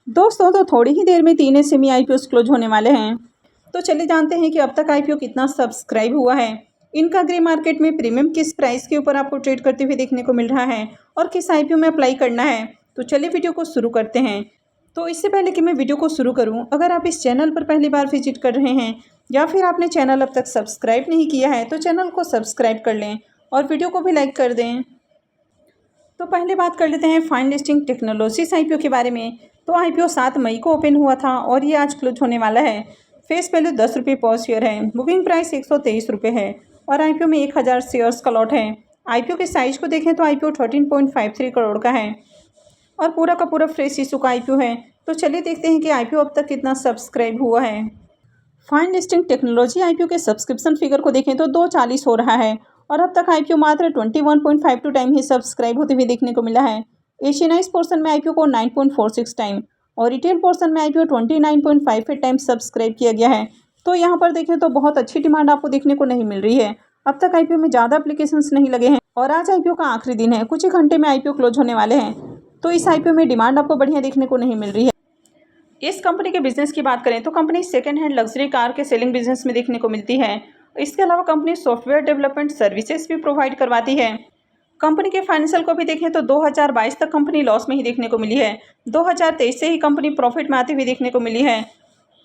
दोस्तों तो थोड़ी ही देर में तीन सेमी आईपीओ क्लोज होने वाले हैं। तो चलिए जानते हैं कि अब तक आईपीओ कितना सब्सक्राइब हुआ है, इनका ग्रे मार्केट में प्रीमियम किस प्राइस के ऊपर आपको ट्रेड करते हुए देखने को मिल रहा है और किस आईपीओ में अप्लाई करना है। तो चलिए वीडियो को शुरू करते हैं। तो इससे पहले कि मैं वीडियो को शुरू करूं, अगर आप इस चैनल पर पहली बार विजिट कर रहे हैं या फिर आपने चैनल अब तक सब्सक्राइब नहीं किया है तो चैनल को सब्सक्राइब कर लें और वीडियो को भी लाइक कर दें। तो पहले बात कर लेते हैं फाइन लिस्टिंग टेक्नोलॉजीज आईपीओ के बारे में। तो आईपीओ 7 मई को ओपन हुआ था और ये आज क्लोज होने वाला है। फेस वैल्यू 10 रुपये पर शेयर है। बुकिंग प्राइस 123 रुपये है और आईपीओ में 1000 शेयर्स का लॉट है। आईपीओ के साइज को देखें तो आईपीओ 13.53 करोड़ का है और पूरा का पूरा फ्रेश इशू का आईपीओ है। तो चलिए देखते हैं कि आईपीओ अब तक कितना सब्सक्राइब हुआ है। फाइन लिस्टिंग टेक्नोलॉजी आईपीओ के सब्सक्रिप्शन फिगर को देखें तो 240 हो रहा है और अब तक आईपीओ मात्र 21.52 टाइम ही सब्सक्राइब होते हुए देखने को मिला है। एशियनाइज पोर्शन में आईपीओ को 9.46 टाइम और रिटेल पोर्शन में आईपीओ 29.58 टाइम सब्सक्राइब किया गया है। तो यहाँ पर देखें तो बहुत अच्छी डिमांड आपको देखने को नहीं मिल रही है। अब तक आईपीओ में ज़्यादा एप्लीकेशंस नहीं लगे हैं और आज आईपीओ का आखिरी दिन है। कुछ ही घंटे में आईपीओ क्लोज होने वाले हैं। तो इस आईपीओ में डिमांड आपको बढ़िया देखने को नहीं मिल रही है। इस कंपनी के बिजनेस की बात करें तो company second hand luxury car के सेलिंग बिजनेस में देखने को मिलती है। इसके अलावा कंपनी सॉफ्टवेयर डेवलपमेंट सर्विसेज भी प्रोवाइड करवाती है। कंपनी के फाइनेंशियल को भी देखें तो 2022 तक कंपनी लॉस में ही देखने को मिली है। 2023 से ही कंपनी प्रॉफिट में आती हुई देखने को मिली है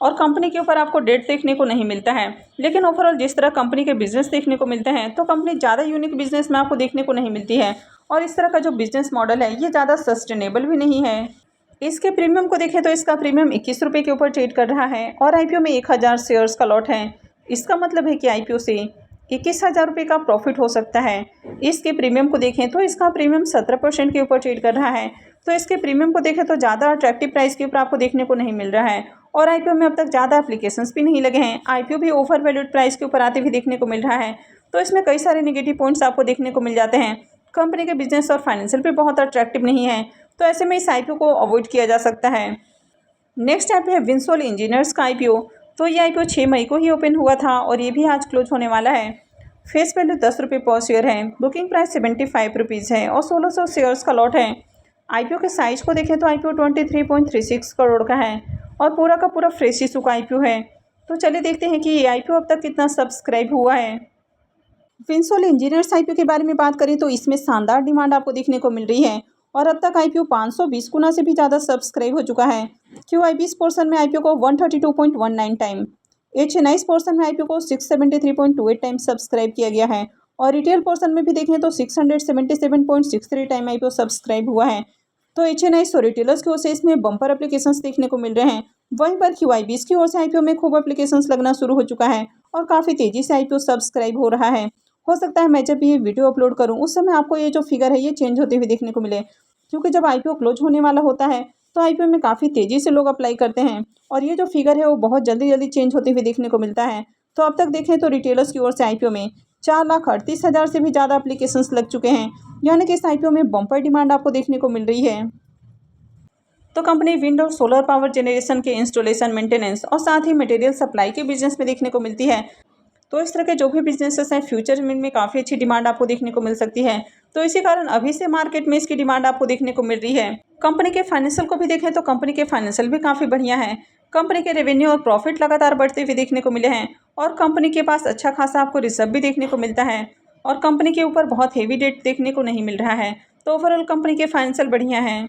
और कंपनी के ऊपर आपको डेट देखने को नहीं मिलता है। लेकिन ओवरऑल जिस तरह कंपनी के बिजनेस देखने को मिलते हैं तो कंपनी ज़्यादा यूनिक बिजनेस में आपको देखने को नहीं मिलती है और इस तरह का जो बिजनेस मॉडल है ये ज़्यादा सस्टेनेबल भी नहीं है। इसके प्रीमियम को देखें तो इसका प्रीमियम 21 रुपये के ऊपर ट्रेड कर रहा है और आईपीओ में 1000 शेयर्स का लॉट है। इसका मतलब है कि आईपीओ से 21,000 रुपये का प्रॉफिट हो सकता है। इसके प्रीमियम को देखें तो इसका प्रीमियम 17% के ऊपर ट्रेड कर रहा है। तो इसके प्रीमियम को देखें तो ज़्यादा अट्रैक्टिव प्राइस के ऊपर आपको देखने को नहीं मिल रहा है और आईपीओ में अब तक ज़्यादा एप्लीकेशंस भी नहीं लगे हैं। आईपीओ भी ओवर वैल्यूड प्राइस के ऊपर आते हुए देखने को मिल रहा है। तो इसमें कई सारे नेगेटिव पॉइंट्स आपको देखने को मिल जाते हैं। कंपनी के बिजनेस और फाइनेंशियल भी बहुत अट्रैक्टिव नहीं है। तो ऐसे में इस आईपीओ को अवॉइड किया जा सकता है। नेक्स्ट आईपीओ है विंसोल इंजीनियर्स का आईपीओ। तो ये आईपीओ 6 मई को ही ओपन हुआ था और ये भी आज क्लोज होने वाला है। फेस वैल्यू 10 रुपये पर शेयर है। बुकिंग प्राइस 75 रुपीज़ है और 1600 शेयर्स का लॉट है। आईपीओ के साइज को देखें तो आईपीओ 23.36 करोड़ का है और पूरा का पूरा फ्रेश इशू का आईपीओ है। तो चलिए देखते हैं कि ये आईपीओ अब तक कितना सब्सक्राइब हुआ है। विंसोल इंजीनियर्स आईपीओ के बारे में बात करें तो इसमें शानदार डिमांड आपको देखने को मिल रही है और अब तक आईपीओ 520 गुना से भी ज़्यादा सब्सक्राइब हो चुका है। क्यूआईबीएस पोर्शन में आईपीओ को 132.19 टाइम, एचएनआईस पोर्शन में आईपीओ को 673.28 टाइम सब्सक्राइब किया गया है और रिटेल पोर्शन में भी देखें तो 677.63 टाइम आईपीओ सब्सक्राइब हुआ है। तो एचएनआईस और रिटेलर्स की ओर से इसमें बम्पर एप्लीकेशंस देखने को मिल रहे हैं। वहीं पर क्यूआईबीएस की ओर से आईपीओ में खूब एप्लीकेशंस लगना शुरू हो चुका है और काफ़ी तेज़ी से आईपीओ सब्सक्राइब हो रहा है। हो सकता है मैं जब ये वीडियो अपलोड करूं उस समय आपको ये जो फिगर है ये चेंज होते हुए देखने को मिले, क्योंकि जब आईपीओ क्लोज होने वाला होता है तो आईपीओ में काफ़ी तेज़ी से लोग अप्लाई करते हैं और ये जो फिगर है वो बहुत जल्दी जल्दी चेंज होते हुए देखने को मिलता है। तो अब तक देखें तो रिटेलर्स की ओर से आईपीओ में 4,38,000 से भी ज़्यादा एप्लीकेशंस लग चुके हैं, यानी कि इस आईपीओ में बम्पर डिमांड आपको देखने को मिल रही है। तो कंपनी विंड और सोलर पावर जनरेशन के इंस्टॉलेशन, मेंटेनेंस और साथ ही मटेरियल सप्लाई के बिजनेस में देखने को मिलती है। तो इस तरह के जो भी बिजनेसेस हैं फ्यूचर में काफ़ी अच्छी डिमांड आपको देखने को मिल सकती है। तो इसी कारण अभी से मार्केट में इसकी डिमांड आपको देखने को मिल रही है। कंपनी के फाइनेंशियल को भी देखें तो कंपनी के फाइनेंशियल भी काफ़ी बढ़िया है। कंपनी के रेवेन्यू और प्रॉफिट लगातार बढ़ते हुए देखने को मिले हैं और कंपनी के पास अच्छा खासा आपको रिजर्व भी देखने को मिलता है और कंपनी के ऊपर बहुत हेवी डेट देखने को नहीं मिल रहा है। तो ओवरऑल कंपनी के फाइनेंशियल बढ़िया हैं।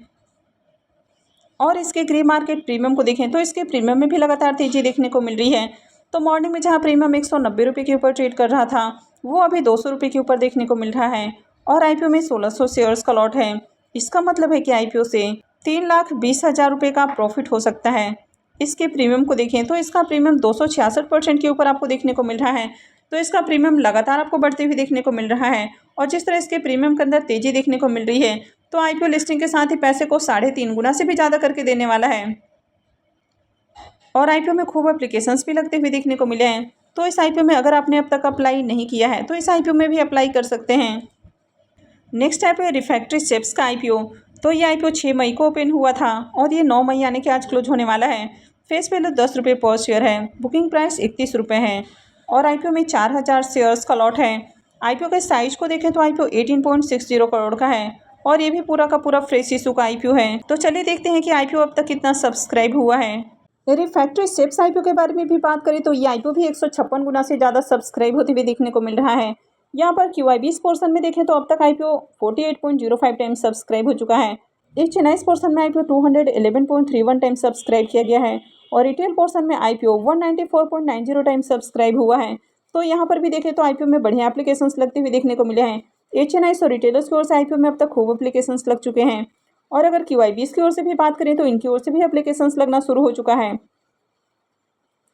और इसके ग्रे मार्केट प्रीमियम को देखें तो इसके प्रीमियम में भी लगातार तेजी देखने को मिल रही है। तो मॉर्निंग में जहां प्रीमियम 190 रुपये के ऊपर ट्रेड कर रहा था वो अभी 200 रुपये के ऊपर देखने को मिल रहा है और आईपीओ में 1600 शेयर्स का लॉट है। इसका मतलब है कि आईपीओ से 3,20,000 रुपये का प्रॉफिट हो सकता है। इसके प्रीमियम को देखें तो इसका प्रीमियम 266% के ऊपर आपको देखने को मिल रहा है। तो इसका प्रीमियम लगातार आपको बढ़ते हुए देखने को मिल रहा है और जिस तरह इसके प्रीमियम के अंदर तेज़ी देखने को मिल रही है तो आईपीओ लिस्टिंग के साथ ही पैसे को 3.5 गुना से भी ज़्यादा करके देने वाला है और आईपीओ में खूब एप्लीकेशंस भी लगते हुए देखने को मिले हैं। तो इस आईपीओ में अगर आपने अब तक अप्लाई नहीं किया है तो इस आईपीओ में भी अप्लाई कर सकते हैं। नेक्स्ट आईपीओ है रिफैक्ट्री शेप्स का आईपीओ। तो ये आईपीओ 6 मई को ओपन हुआ था और ये 9 मई यानी कि आज क्लोज होने वाला है। फेस वैल्यू 10 रुपये पर शेयर है। बुकिंग प्राइस 31 रुपये है और आईपीओ में 4,000 शेयर्स का लॉट है। आईपीओ के साइज को देखें तो आईपीओ 18.60 करोड़ का है और ये भी पूरा का पूरा फ्रेश इशू का आईपीओ है। तो चलिए देखते हैं कि आईपीओ अब तक कितना सब्सक्राइब हुआ है। रिफैक्टरी शेप्स आईपीओ के बारे में भी बात करें तो ये आईपीओ भी 156 गुना से ज़्यादा सब्सक्राइब होते हुए देखने को मिल रहा है। यहाँ पर QIB पोर्शन में देखें तो अब तक आईपीओ 48.05 टाइम्स सब्सक्राइब हो चुका है। HNI पोर्शन में आईपीओ 211.31 टाइम्स सब्सक्राइब किया गया है और रिटेल पोर्शन में आईपीओ 194.90 टाइम्स सब्सक्राइब हुआ है। तो यहाँ पर भी देखें तो आईपीओ में बढ़िया एप्लीकेशंस लगते हुए देखने को मिले हैं। HNI और रिटेलर्स की ओर से आईपीओ में अब तक खूब एप्लीकेशंस लग चुके हैं और अगर QIB की ओर से भी बात करें तो इनकी ओर से भी एप्लीकेशंस लगना शुरू हो चुका है।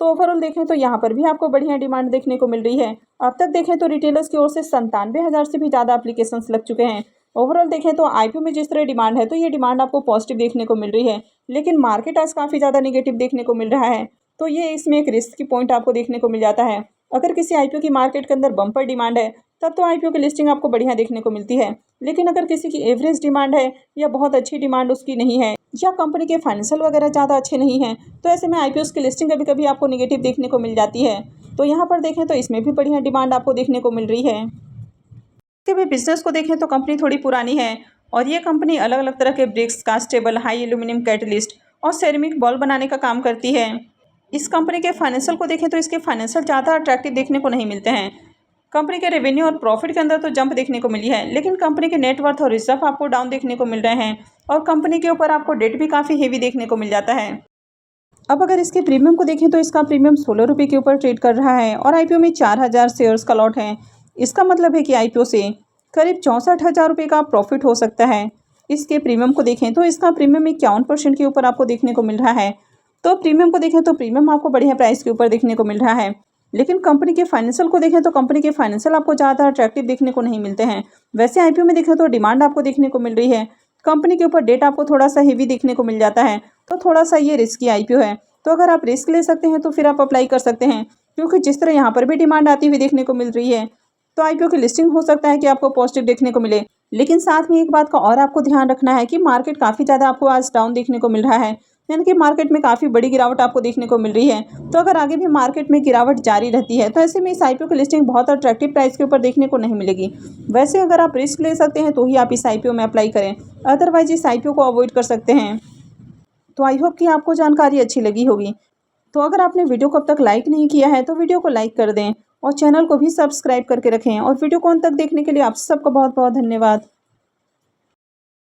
तो ओवरऑल देखें तो यहाँ पर भी आपको बढ़िया डिमांड देखने को मिल रही है। अब तक देखें तो रिटेलर्स की ओर से 97,000 से भी ज़्यादा एप्लीकेशंस लग चुके हैं। ओवरऑल देखें तो आईपीओ में जिस तरह डिमांड है तो ये डिमांड आपको पॉजिटिव देखने को मिल रही है, लेकिन मार्केट आज काफ़ी ज़्यादा नेगेटिव देखने को मिल रहा है। तो ये इसमें एक रिस्क की पॉइंट आपको देखने को मिल जाता है। अगर किसी आईपीओ की मार्केट के अंदर बम्पर डिमांड है तब तो आईपीओ की लिस्टिंग आपको बढ़िया देखने को मिलती है, लेकिन अगर किसी की एवरेज डिमांड है या बहुत अच्छी डिमांड उसकी नहीं है या कंपनी के फाइनेंशियल वगैरह ज़्यादा अच्छे नहीं हैं तो ऐसे में आईपीओ की लिस्टिंग कभी कभी आपको नेगेटिव देखने को मिल जाती है। तो यहाँ पर देखें तो इसमें भी बढ़िया डिमांड आपको देखने को मिल रही है। इसके भी बिजनेस को देखें तो कंपनी थोड़ी पुरानी है और ये कंपनी अलग अलग तरह के bricks, castable, high aluminium catalyst और सेरेमिक बॉल बनाने का काम करती है। इस कंपनी के फाइनेंशियल को देखें तो इसके फाइनेंशियल ज़्यादा अट्रैक्टिव देखने को नहीं मिलते हैं। कंपनी के रेवेन्यू और प्रॉफिट के अंदर तो जंप देखने को मिली है, लेकिन कंपनी के नेटवर्थ और रिजर्व आपको डाउन देखने को मिल रहे हैं और कंपनी के ऊपर आपको डेट भी काफ़ी हेवी देखने को मिल जाता है। अब अगर इसके प्रीमियम को देखें तो इसका प्रीमियम 16 रुपये के ऊपर ट्रेड कर रहा है और आईपीओ में 4,000 शेयर्स का लॉट है। इसका मतलब है कि आईपीओ से करीब 64,000 रुपये का प्रॉफिट हो सकता है। इसके प्रीमियम को देखें तो इसका प्रीमियम 51% के ऊपर आपको देखने को मिल रहा है। तो प्रीमियम को देखें तो प्रीमियम आपको बढ़िया प्राइस के ऊपर देखने को मिल रहा है, लेकिन कंपनी के फाइनेंशियल को देखें तो कंपनी के फाइनेंशियल आपको ज़्यादा अट्रैक्टिव देखने को नहीं मिलते हैं। वैसे आईपीओ में देखें तो डिमांड आपको देखने को मिल रही है, कंपनी के ऊपर डेट आपको थोड़ा सा हेवी देखने को मिल जाता है, तो थोड़ा सा ये रिस्की आईपीओ है। तो अगर आप रिस्क ले सकते हैं तो फिर आप अप्लाई कर सकते हैं, क्योंकि जिस तरह यहाँ पर भी डिमांड आती हुई देखने को मिल रही है तो आईपीओ की लिस्टिंग हो सकता है कि आपको पॉजिटिव देखने को मिले। लेकिन साथ में एक बात का और आपको ध्यान रखना है कि मार्केट काफ़ी ज़्यादा आपको आज डाउन देखने को मिल रहा है, यानी कि मार्केट में काफ़ी बड़ी गिरावट आपको देखने को मिल रही है। तो अगर आगे भी मार्केट में गिरावट जारी रहती है तो ऐसे में इस आईपीओ की लिस्टिंग बहुत अट्रैक्टिव प्राइस के ऊपर देखने को नहीं मिलेगी। वैसे अगर आप रिस्क ले सकते हैं तो ही आप इस आईपीओ में अप्लाई करें, अदरवाइज इस आईपीओ को अवॉइड कर सकते हैं। तो आई होप कि आपको जानकारी अच्छी लगी होगी। तो अगर आपने वीडियो को अब तक लाइक नहीं किया है तो वीडियो को लाइक कर दें और चैनल को भी सब्सक्राइब करके रखें और वीडियो को अंत तक देखने के लिए आप सबका बहुत बहुत धन्यवाद।